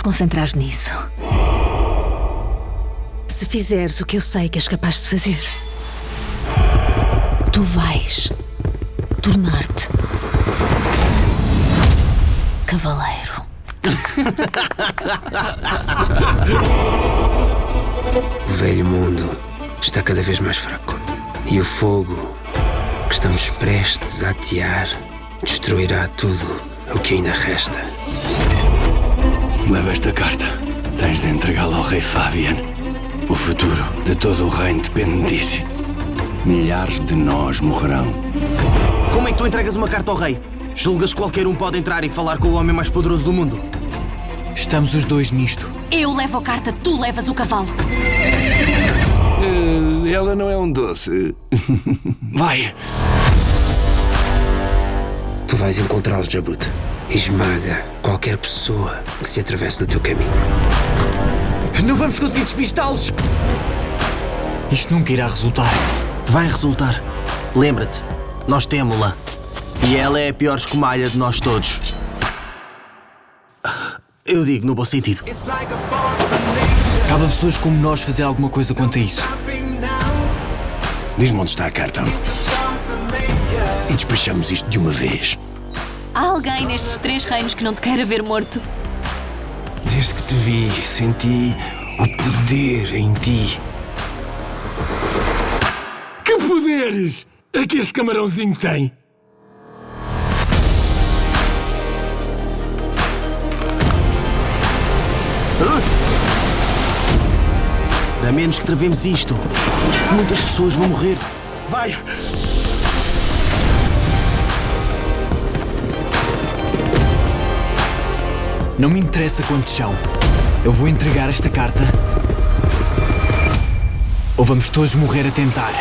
concentrares nisso. Se fizeres o que eu sei que és capaz de fazer, tu vais tornar-te cavaleiro. O velho mundo está cada vez mais fraco. E o fogo que estamos prestes a atear destruirá tudo o que ainda resta. Leva esta carta. Tens de entregá-la ao rei Fabian. O futuro de todo o reino depende disso. Milhares de nós morrerão. Como é que tu entregas uma carta ao rei? Julgas que qualquer um pode entrar e falar com o homem mais poderoso do mundo? Estamos os dois nisto. Eu levo a carta, tu levas o cavalo. Ela não é um doce. Vai! Tu vais encontrá-los, Jabut. Esmaga qualquer pessoa que se atravesse no teu caminho. Não vamos conseguir despistá-los! Isto nunca irá resultar. Vai resultar. Lembra-te, nós temos-la. E ela é a pior escumalha de nós todos. Eu digo no bom sentido. Cabe a pessoas como nós fazer alguma coisa quanto a isso. Diz-me onde está a carta. E despachamos isto de uma vez. Há alguém nestes 3 reinos que não te queira ver morto? Desde que te vi, senti o poder em ti. Que poderes é que este camarãozinho tem? A menos que travemos isto, muitas pessoas vão morrer. Vai! Não me interessa quantos são. Eu vou entregar esta carta. Ou vamos todos morrer a tentar.